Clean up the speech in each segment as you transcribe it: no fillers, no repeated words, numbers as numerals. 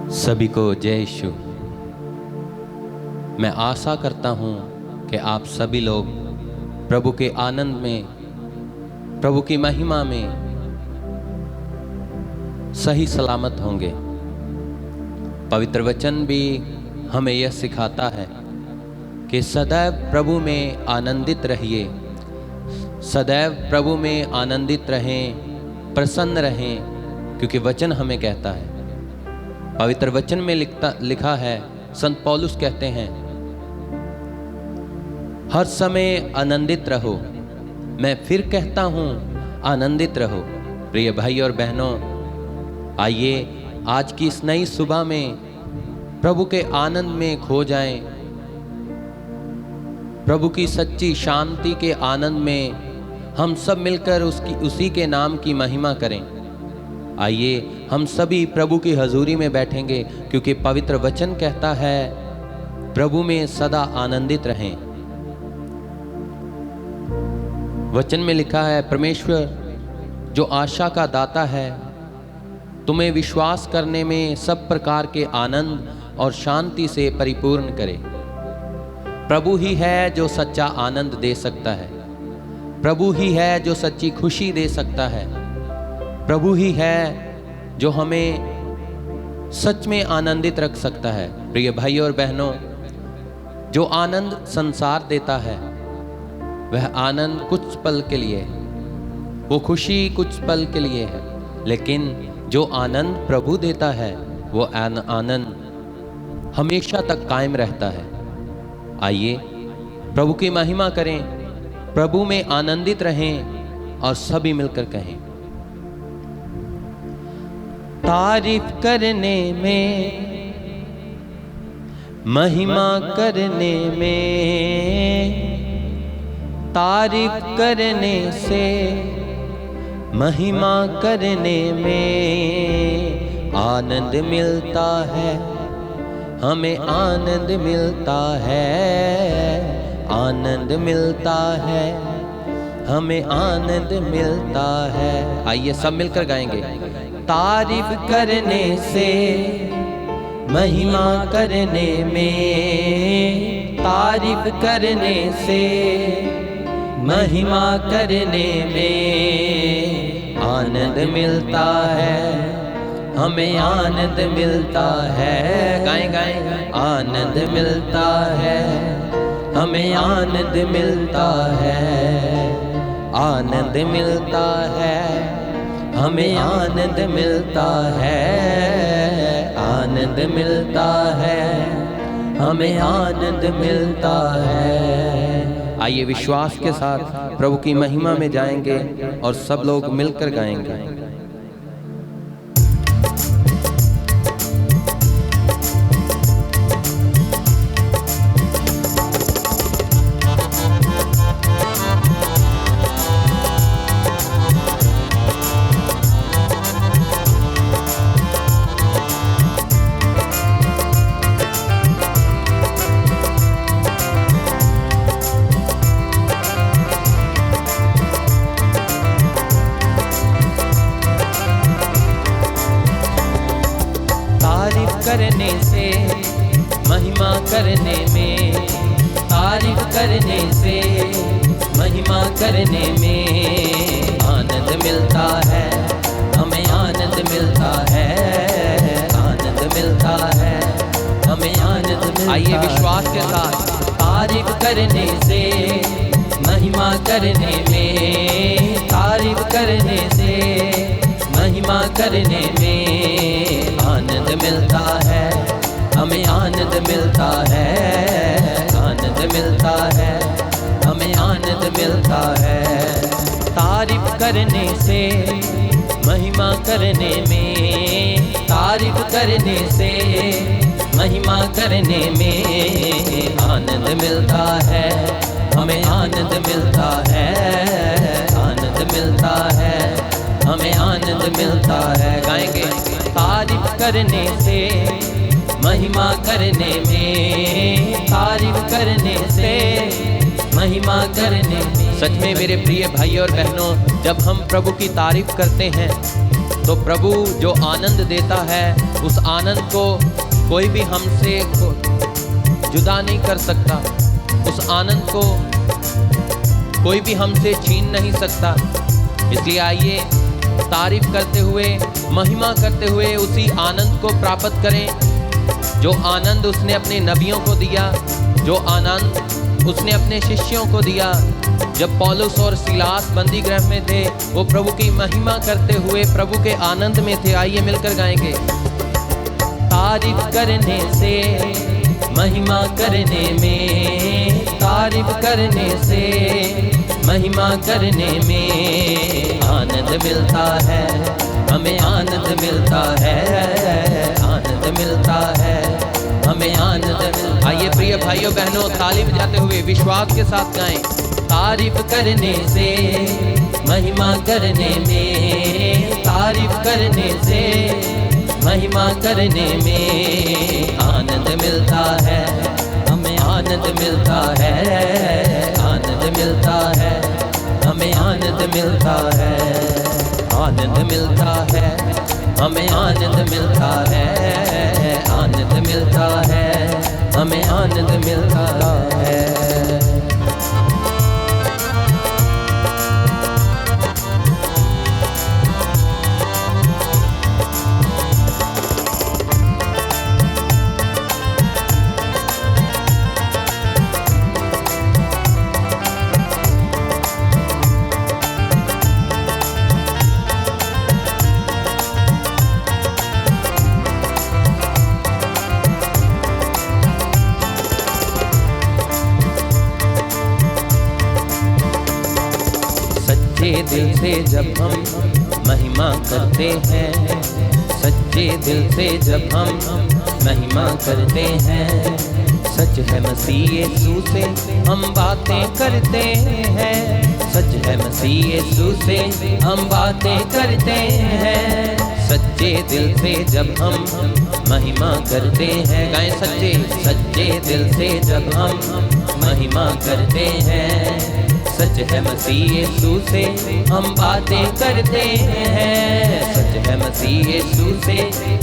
सभी को जय यीशु। मैं आशा करता हूँ कि आप सभी लोग प्रभु के आनंद में, प्रभु की महिमा में सही सलामत होंगे। पवित्र वचन भी हमें यह सिखाता है कि सदैव प्रभु में आनंदित रहिए, सदैव प्रभु में आनंदित रहें, प्रसन्न रहें, क्योंकि वचन हमें कहता है, पवित्र वचन में लिखा है, संत पौलुस कहते हैं, हर समय आनंदित रहो। मैं फिर कहता हूँ आनंदित रहो। प्रिय भाई और बहनों, आइए आज की इस नई सुबह में प्रभु के आनंद में खो जाएं, प्रभु की सच्ची शांति के आनंद में हम सब मिलकर उसी के नाम की महिमा करें। आइए हम सभी प्रभु की हजूरी में बैठेंगे, क्योंकि पवित्र वचन कहता है प्रभु में सदा आनंदित रहें। वचन में लिखा है, परमेश्वर जो आशा का दाता है तुम्हें विश्वास करने में सब प्रकार के आनंद और शांति से परिपूर्ण करे। प्रभु ही है जो सच्चा आनंद दे सकता है, प्रभु ही है जो सच्ची खुशी दे सकता है, प्रभु ही है जो हमें सच में आनंदित रख सकता है। प्रिय भाई और बहनों, जो आनंद संसार देता है वह आनंद कुछ पल के लिए है, वो खुशी कुछ पल के लिए है, लेकिन जो आनंद प्रभु देता है वो आनंद हमेशा तक कायम रहता है। आइए प्रभु की महिमा करें, प्रभु में आनंदित रहें और सभी मिलकर कहें, तारीफ करने में, महिमा करने में, तारीफ करने से, महिमा करने में आनंद मिलता है, हमें आनंद मिलता है, आनंद मिलता है, हमें आनंद मिलता है। आइए सब मिलकर गाएंगे, तारीफ करने से, महिमा करने में, तारीफ करने से, महिमा करने में आनंद मिलता है, हमें आनंद मिलता है। गाएं गाएं, आनंद मिलता है, हमें आनंद मिलता है, आनंद मिलता है, हमें आनंद मिलता है, आनंद मिलता है, हमें आनंद मिलता है। आइए विश्वास के साथ प्रभु की महिमा में जाएंगे और सब लोग मिलकर गाएंगे। करने से, महिमा करने में, तारीफ करने से, महिमा करने में आनंद मिलता है, हमें आनंद मिलता है, आनंद मिलता है, हमें आनंद मिलता है। आइए विश्वास के साथ, तारीफ करने से, महिमा करने में, तारीफ करने से, महिमा करने में आनंद मिलता है, हमें आनंद मिलता है, आनंद मिलता है, हमें आनंद मिलता है। तारीफ करने से, महिमा करने में, तारीफ करने से, महिमा करने में आनंद मिलता है, हमें आनंद मिलता है, आनंद मिलता है, हमें आनंद मिलता है। गाएंगे, तारीफ करने से, महिमा करने में, तारीफ करने से, महिमा करने में। सच में मेरे प्रिय भाई और बहनों, जब हम प्रभु की तारीफ करते हैं तो प्रभु जो आनंद देता है उस आनंद को कोई भी हमसे जुदा नहीं कर सकता, उस आनंद को कोई भी हमसे छीन नहीं सकता। इसलिए आइए तारीफ करते हुए, महिमा करते हुए उसी आनंद को प्राप्त करें जो आनंद उसने अपने नबियों को दिया, जो आनंद उसने अपने शिष्यों को दिया। जब पौलुस और सीलास बंदी गृह में थे, वो प्रभु की महिमा करते हुए प्रभु के आनंद में थे। आइए मिलकर गाएंगे। तारीफ करने से, महिमा करने में, तारीफ करने से, महिमा करने में आनंद मिलता है, हमें आनंद मिलता है, आनंद मिलता है, हमें आनंद। आइए प्रिय भाइयों बहनों, ताली बजाते हुए विश्वास के साथ गाएं। तारीफ करने से, महिमा करने में, तारीफ करने से, महिमा करने में आनंद मिलता है, हमें आनंद मिलता है, आनंद मिलता है, हमें आनंद मिलता है, आनंद मिलता है, हमें आनंद मिलता है, आनंद मिलता है, हमें आनंद मिलता है। सच्चे दिल से जब हम महिमा करते हैं, सच्चे दिल से जब हम महिमा करते हैं, सच है मसीह यीशु से हम बातें करते हैं, सच है मसीह यीशु से हम बातें करते हैं। सच्चे दिल से जब हम महिमा करते हैं, गाएं सच्चे, सच्चे दिल से जब हम महिमा करते हैं, सच है मसीह यीशु से हम बातें करते हैं, सच है मसीह यीशु से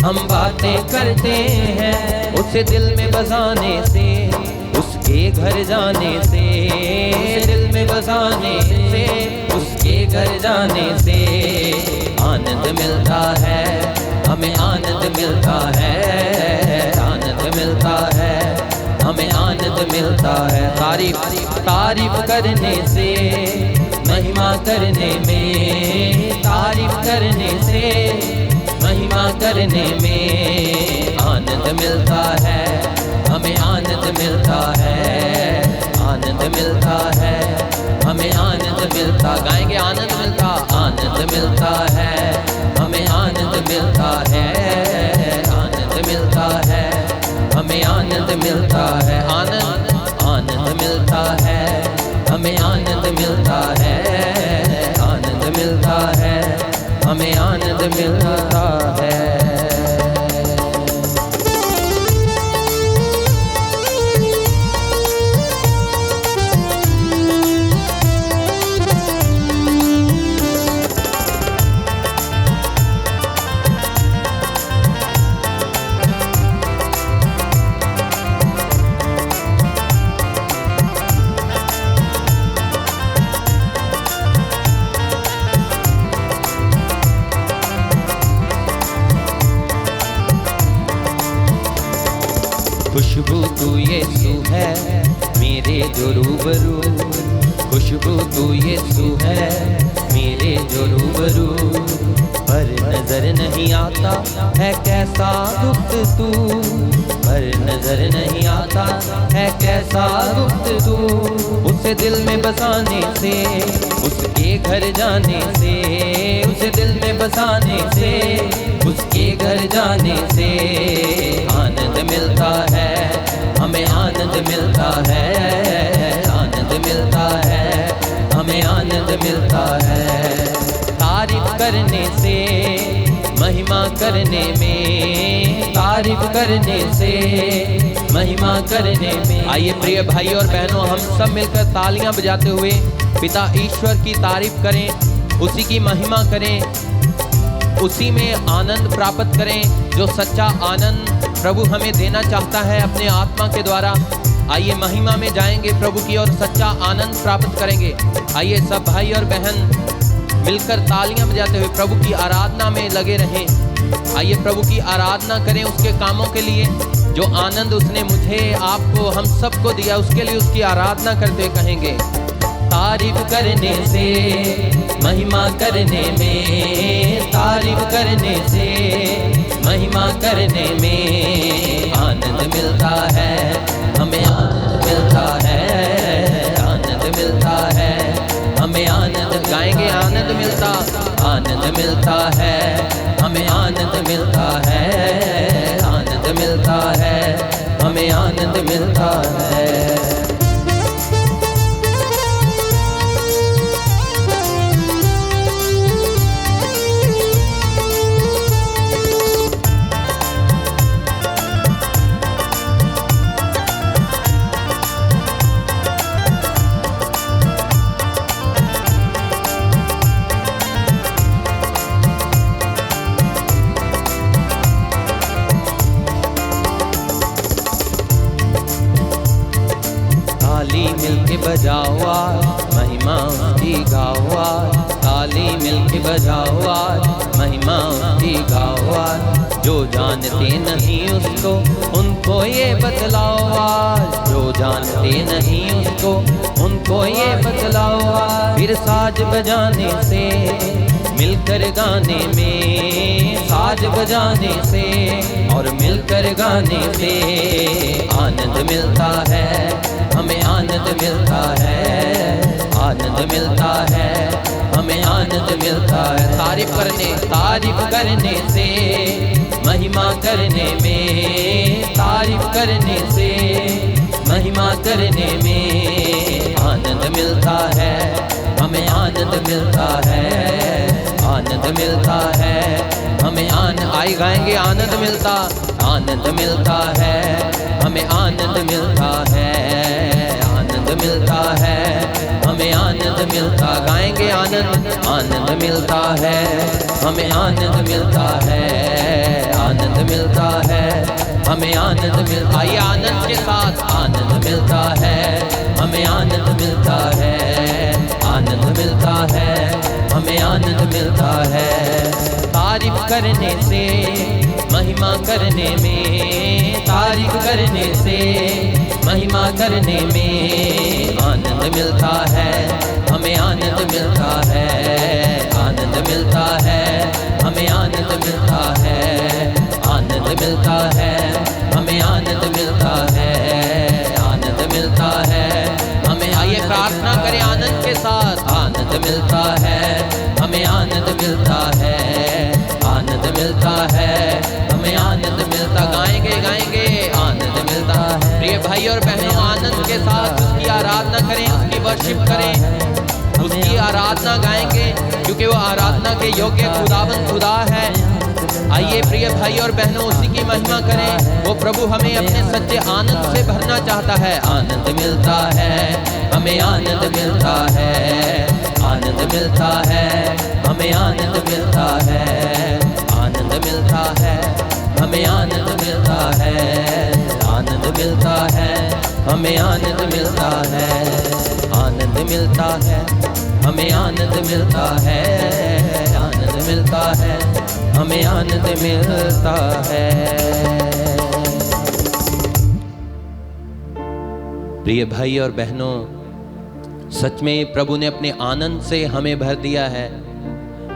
हम बातें करते हैं। उसे दिल में बसाने से, उसके घर जाने से, दिल में बसाने से, उसके घर जाने से आनंद मिलता है, हमें आनंद मिलता है, आनंद मिलता है, हमें आनंद मिलता है। तारीफ करने से, महिमा करने में, तारीफ करने से, महिमा करने में आनंद मिलता है, हमें आनंद मिलता है, आनंद मिलता है, हमें आनंद मिलता। गाएंगे आनंद मिलता, आनंद मिलता है, हमें आनंद मिलता है, आनंद मिलता है, हमें आनंद मिलता है, आनंद आनंद मिलता है, हमें आनंद मिलता है, आनंद मिलता है, हमें आनंद मिलता है। खुशबू तू यीशु है मेरे जो रूबरू, खुशबू तू यीशु है मेरे जो रूबरू, पर नजर नहीं आता है कैसा गुप्त तू, पर नजर नहीं आता है कैसा गुप्त तू। उसे दिल में बसाने से, उसके घर जाने से, उसे दिल में बसाने से, उसके घर जाने से आनंद मिलता है, हमें आनंद मिलता है, आनंद मिलता है, हमें आनंद मिलता है। तारीफ करने से, महिमा करने में, तारीफ करने से, महिमा करने में। आइए प्रिय भाई और बहनों, हम सब मिलकर तालियां बजाते हुए पिता ईश्वर की तारीफ करें, उसी की महिमा करें, उसी में आनंद प्राप्त करें जो सच्चा आनंद प्रभु हमें देना चाहता है अपने आत्मा के द्वारा। आइए महिमा में जाएंगे प्रभु की और सच्चा आनंद प्राप्त करेंगे। आइए सब भाई और बहन मिलकर तालियां बजाते हुए प्रभु की आराधना में लगे रहें। आइए प्रभु की आराधना करें उसके कामों के लिए, जो आनंद उसने मुझे, आपको, हम सबको दिया, उसके लिए उसकी आराधना करते कहेंगे। तारीफ करने से, महिमा करने में, तारीफ करने से, महिमा करने में आनंद मिलता है, हमें आनंद मिलता है, आनंद मिलता है, हमें आनंद। गाएंगे आनंद मिलता, आनंद मिलता है, हमें आनंद मिलता है, आनंद मिलता है, हमें आनंद मिलता है। मिलके बजाओ आज, महिमा उसकी गाओ आज, ताली मिलके बजाओ आज, महिमा उसकी गाओ आज। जो जानते नहीं उसको उनको ये बतलाओ आज, जो जानते नहीं उसको उनको ये बतलाओ आज। फिर साज बजाने से, मिलकर गाने में, साज बजाने से और मिलकर गाने से आनंद मिलता है, हमें आनंद मिलता है, आनंद मिलता है, हमें आनंद मिलता है। तारीफ करने से, महिमा करने में, तारीफ करने से, महिमा करने में आनंद मिलता है, हमें आनंद मिलता है, आनंद मिलता है, हमें आई गाएंगे आनंद मिलता, आनंद मिलता है, हमें आनंद मिलता है, आनंद मिलता है, हमें आनंद मिलता। गाएंगे आनंद, आनंद मिलता है, हमें आनंद मिलता है, आनंद मिलता है, हमें आनंद मिलता। आइए आनंद के साथ, आनंद मिलता है, हमें आनंद मिलता है, आनंद मिलता है, हमें आनंद मिलता है। तारीफ करने से, महिमा करने में, तारीफ करने से, महिमा करने में आनंद मिलता है, हमें आनंद मिलता है, आनंद मिलता है, हमें आनंद मिलता है, आनंद मिलता है, हमें आनंद मिलता है, आनंद मिलता है, हमें। आइए प्रार्थना करें आनंद के साथ। आनंद मिलता है, हमें आनंद मिलता है, आनंद मिलता है, हमें आनंद मिलता। गाएंगे आनंद मिलता है। प्रिय भाई और बहनों, आनंद के साथ उसकी आराधना करें, उसकी वर्शिप करें, उसकी आराधना गाएंगे, क्योंकि वो आराधना के योग्य खुदावंद खुदा है। आइए प्रिय भाई और बहनों, उसी की महिमा करें। वो प्रभु हमें अपने सच्चे आनंद से भरना चाहता है। आनंद मिलता है, हमें आनंद मिलता है, आनंद मिलता है, हमें आनंद मिलता है, आनंद मिलता है, हमें आनंद मिलता है, आनंद मिलता है, हमें आनंद मिलता है, आनंद मिलता है, हमें आनंद मिलता है, आनंद मिलता है, हमें आनंद मिलता है। प्रिय भाई और बहनों, सच में प्रभु ने अपने आनंद से हमें भर दिया है।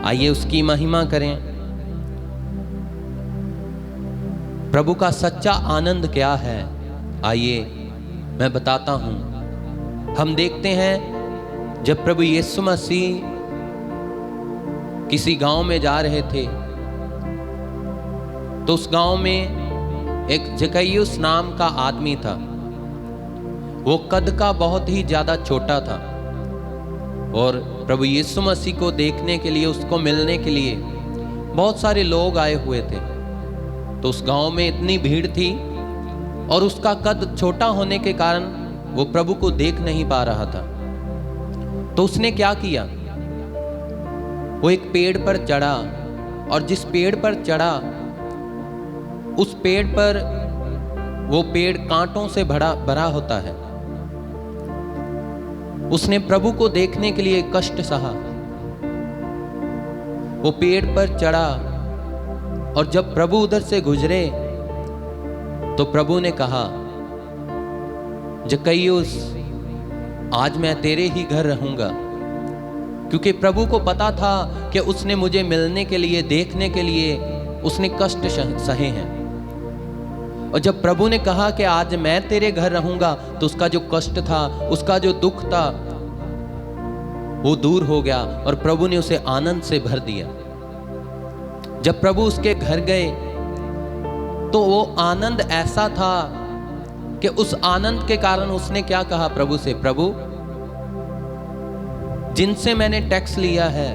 आइए उसकी महिमा करें। प्रभु का सच्चा आनंद क्या है, आइए मैं बताता हूं। हम देखते हैं जब प्रभु यीशु मसीह किसी गांव में जा रहे थे, तो उस गांव में एक जक्कैयुस नाम का आदमी था। वो कद का बहुत ही ज्यादा छोटा था और प्रभु यीशु मसीह को देखने के लिए, उसको मिलने के लिए बहुत सारे लोग आए हुए थे। तो उस गांव में इतनी भीड़ थी और उसका कद छोटा होने के कारण वो प्रभु को देख नहीं पा रहा था। तो उसने क्या किया, वो एक पेड़ पर चढ़ा और जिस पेड़ पर चढ़ा उस पेड़ पर, वो पेड़ कांटों से भरा होता है। उसने प्रभु को देखने के लिए कष्ट सहा। वो पेड़ पर चढ़ा और जब प्रभु उधर से गुजरे तो प्रभु ने कहा, जक्कईयुस, आज मैं तेरे ही घर रहूंगा। क्योंकि प्रभु को पता था कि उसने मुझे मिलने के लिए, देखने के लिए उसने कष्ट सहे हैं। और जब प्रभु ने कहा कि आज मैं तेरे घर रहूंगा, तो उसका जो कष्ट था, उसका जो दुख था, वो दूर हो गया और प्रभु ने उसे आनंद से भर दिया। जब प्रभु उसके घर गए तो वो आनंद ऐसा था कि उस आनंद के कारण उसने क्या कहा प्रभु से, प्रभु जिनसे मैंने टैक्स लिया है,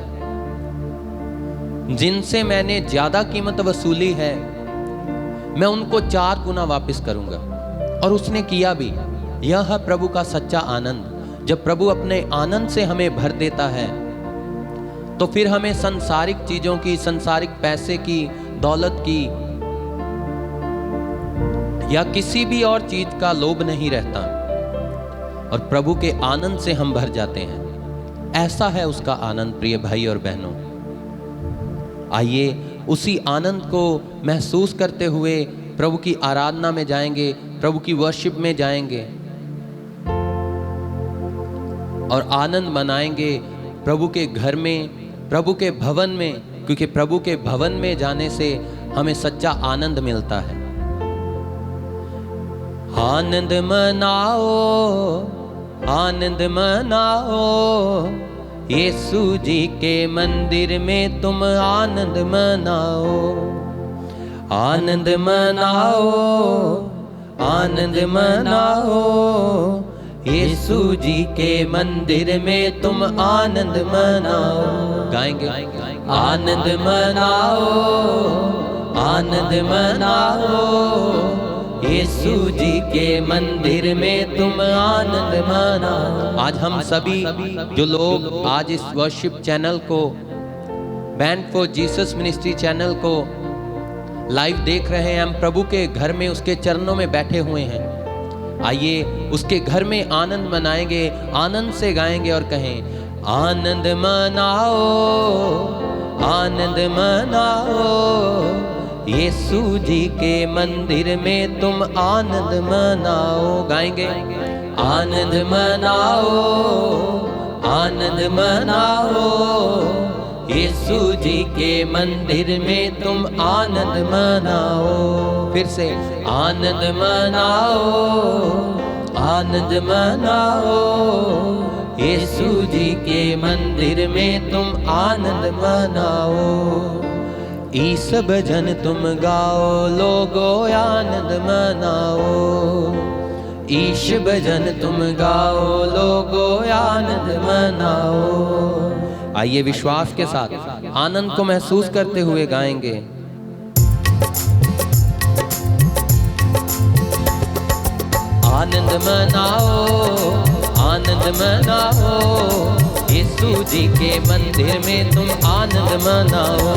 जिनसे मैंने ज्यादा कीमत वसूली है, मैं उनको 4 गुना वापस करूंगा। और उसने किया भी। यह है प्रभु का सच्चा आनंद। जब प्रभु अपने आनंद से हमें भर देता है तो फिर हमें संसारिक चीजों की, संसारिक पैसे की, दौलत की या किसी भी और चीज का लोभ नहीं रहता और प्रभु के आनंद से हम भर जाते हैं। ऐसा है उसका आनंद प्रिय भाई और बहनों। आइए उसी आनंद को महसूस करते हुए प्रभु की आराधना में जाएंगे, प्रभु की वर्शिप में जाएंगे और आनंद मनाएंगे प्रभु के घर में, प्रभु के भवन में, क्योंकि प्रभु के भवन में जाने से हमें सच्चा आनंद मिलता है। आनंद मनाओ, आनंद मनाओ, यीशु जी के मंदिर में तुम आनंद मनाओ। आनंद मनाओ, आनंद मनाओ, यीशु जी के मंदिर में तुम आनंद मनाओ। गाएंगे, आनंद मनाओ, आनंद मनाओ, यीशु जी के मंदिर में तुम आनंद मनाओ। आज हम सभी जो लोग आज इस वर्शिप चैनल को, band for Jesus ministry channel को लाइव देख रहे हैं, हम प्रभु के घर में उसके चरणों में बैठे हुए हैं। आइए उसके घर में आनंद मनाएंगे, आनंद से गाएंगे और कहें, आनंद मनाओ, आनंद मनाओ, यीशु जी के मंदिर में तुम आनंद मनाओ। गाएंगे, आनंद मनाओ, आनंद मनाओ, यीशु जी के मंदिर में तुम आनंद मनाओ। फिर से, आनंद मनाओ, आनंद मनाओ, यीशु जी के मंदिर में तुम आनंद मनाओ। ईश भजन तुम गाओ लोगो, आनंद मनाओ। ईश भजन तुम गाओ लोगो, आनंद मनाओ। आइए विश्वास के साथ आनंद को महसूस करते हुए गाएंगे। आनंद मनाओ, आनंद मनाओ, यीशु जी के मंदिर में तुम आनंद मनाओ।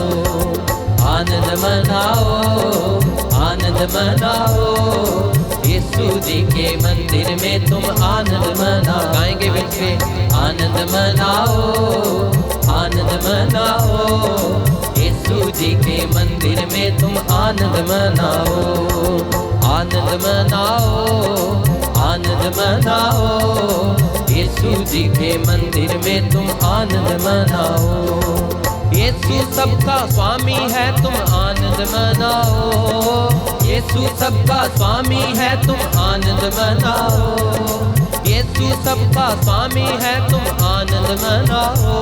आनंद मनाओ, आनंद मनाओ, यीशु जी के मंदिर में तुम आनंद मनाओ। गाएंगे बिल्कुल, आनंद मनाओ, आनंद मनाओ, यीशु जी के मंदिर में तुम आनंद मनाओ। आनंद मनाओ, आनंद मनाओ, यीशु जी के मंदिर में तुम आनंद मनाओ। यीशु सबका स्वामी है, तुम आनंद मनाओ। यीशु सबका स्वामी है, तुम आनंद मनाओ। यीशु सबका स्वामी है, तुम आनंद मनाओ।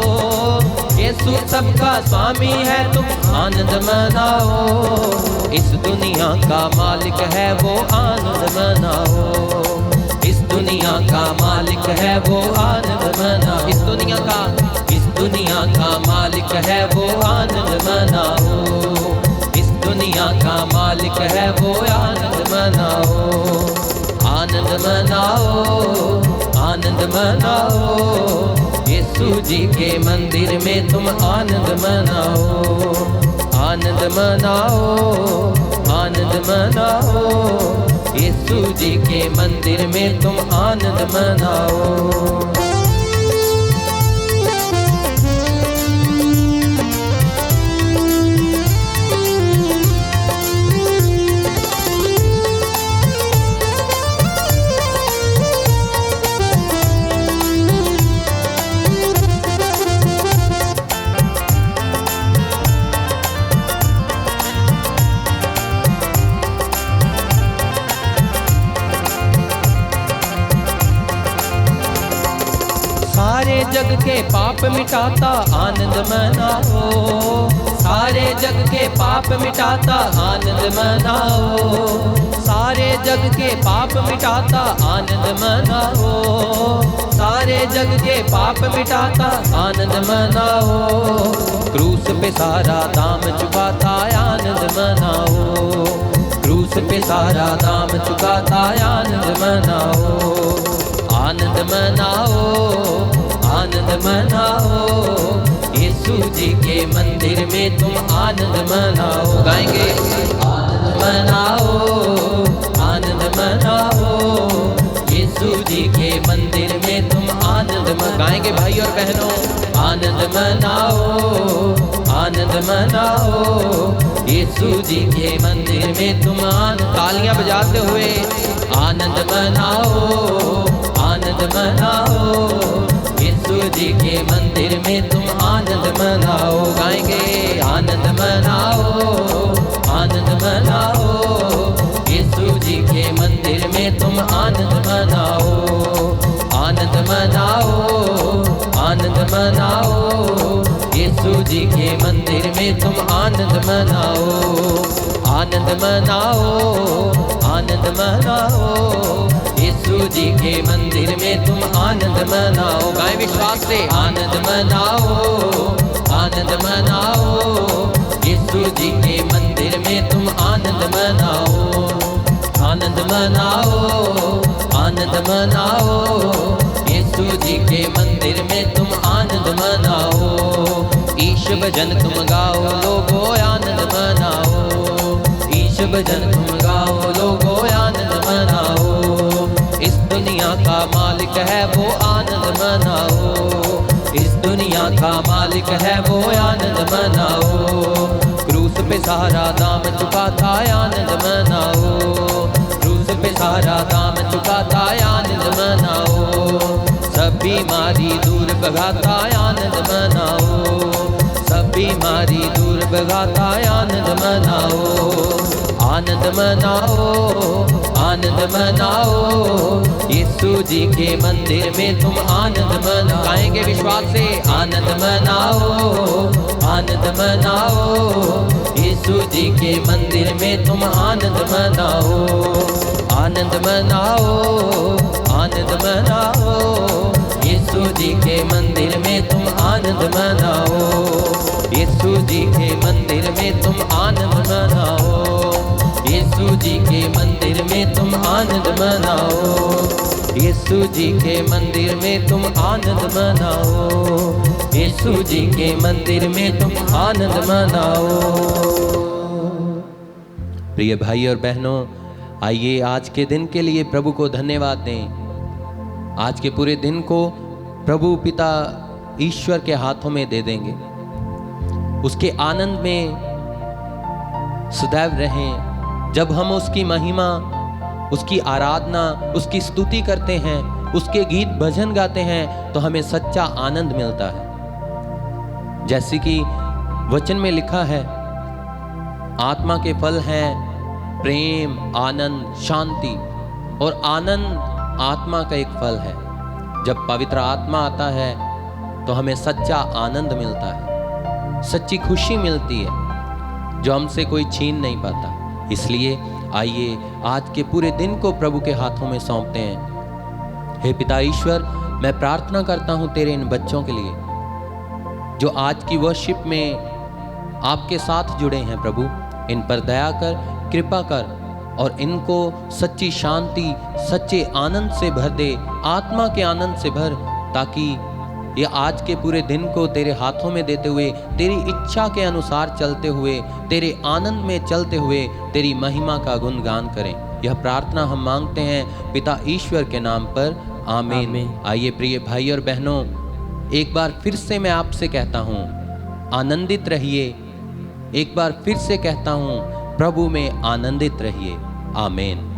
यीशु सबका स्वामी है, तुम आनंद मनाओ। इस दुनिया का मालिक है वो, आनंद मनाओ। इस दुनिया का मालिक है वो, आनंद मनाओ। इस दुनिया का मालिक है वो, आनंद मनाओ। इस दुनिया का मालिक है वो, आनंद मनाओ। आनंद मनाओ, आनंद मनाओ, यीशु जी के मंदिर में तुम आनंद मनाओ। आनंद मनाओ, आनंद मनाओ, यीशु जी के मंदिर में तुम आनंद मनाओ। सारे जग के पाप मिटाता आनंद मनाओ, सारे जग के पाप मिटाता आनंद मनाओ, सारे जग के पाप मिटाता आनंद मनाओ, सारे जग के पाप मिटाता आनंद मनाओ। क्रूस पे सारा दाम चुकाता आनंद मनाओ, क्रूस पे सारा दाम चुकाता आनंद मनाओ। आनंद मनाओ, आनंद मनाओ, यीशु जी के मंदिर में तुम आनंद मनाओ। गाएंगे आनंद मनाओ, आनंद मनाओ, यीशु जी के मंदिर में तुम आनंद मनाओ। गाएंगे भाई और बहनों, आनंद मनाओ, आनंद मनाओ, यीशु जी के मंदिर में तुम आनंद। तालियां बजाते हुए आनंद मनाओ, आनंद मनाओ, यीशु जी के मंदिर में तुम आनंद मनाओ। गाएंगे आनंद मनाओ, आनंद मनाओ, यीशु जी के मंदिर में तुम आनंद मनाओ। आनंद मनाओ, आनंद मनाओ, यीशु जी के मंदिर में तुम आनंद मनाओ। आनंद मनाओ, आनंद मनाओ, यीशु जी के मंदिर में तुम आनंद मनाओ। गाएं विश्वास से आनंद मनाओ, आनंद मनाओ, यीशु जी के मंदिर में तुम आनंद मनाओ। आनंद मनाओ, आनंद मनाओ, यीशु जी के मंदिर में तुम आनंद मनाओ। ईश भजन तुम गाओ लोगो आनंद मनाओ, ईश भजन तुम गाओ लोगो आनंद मनाओ। इस दुनिया का मालिक है वो आनंद मनाओ, इस दुनिया का मालिक है वो आनंद मनाओ। क्रूस पे सारा दाम चुकाता आनंद मनाओ, क्रूस पे सारा दाम चुकाता आनंद मनाओ। सब बीमारी दूर भगाता आनंद मनाओ, सब बीमारी दूर भगाता आनंद मनाओ। आनंद मनाओ, आनंद मनाओ, यीशु जी के मंदिर में तुम आनंद मनाओ। गाएंगे विश्वास से आनंद मनाओ, आनंद मनाओ, यीशु जी के मंदिर में तुम आनंद मनाओ। आनंद मनाओ, आनंद मनाओ, यीशु जी के मंदिर में तुम आनंद मनाओ। यीशु जी के मंदिर में तुम आनंद मनाओ, यीशु जी के मंदिर में तुम आनंद मनाओ। यीशु जी के मंदिर में तुम आनंद मनाओ, यीशु जी के मंदिर में तुम आनंद मनाओ। प्रिय भाई और बहनों, आइए आज के दिन के लिए प्रभु को धन्यवाद दें। आज के पूरे दिन को प्रभु पिता ईश्वर के हाथों में दे देंगे। उसके आनंद में सदैव रहें। जब हम उसकी महिमा, उसकी आराधना, उसकी स्तुति करते हैं, उसके गीत भजन गाते हैं, तो हमें सच्चा आनंद मिलता है। जैसे कि वचन में लिखा है, आत्मा के फल हैं प्रेम, आनंद, शांति। और आनंद आत्मा का एक फल है। जब पवित्र आत्मा आता है तो हमें सच्चा आनंद मिलता है, सच्ची खुशी मिलती है जो हमसे कोई छीन नहीं पाता। इसलिए आइए आज के पूरे दिन को प्रभु के हाथों में सौंपते हैं। हे पिता ईश्वर, मैं प्रार्थना करता हूँ तेरे इन बच्चों के लिए जो आज की वर्शिप में आपके साथ जुड़े हैं। प्रभु इन पर दया कर, कृपा कर और इनको सच्ची शांति, सच्चे आनंद से भर दे, आत्मा के आनंद से भर, ताकि ये आज के पूरे दिन को तेरे हाथों में देते हुए, तेरी इच्छा के अनुसार चलते हुए, तेरे आनंद में चलते हुए तेरी महिमा का गुणगान करें। यह प्रार्थना हम मांगते हैं पिता ईश्वर के नाम पर, आमीन। आइए प्रिय भाई और बहनों, एक बार फिर से मैं आपसे कहता हूँ, आनंदित रहिए। एक बार फिर से कहता हूँ, प्रभु में आनंदित रहिए। आमीन।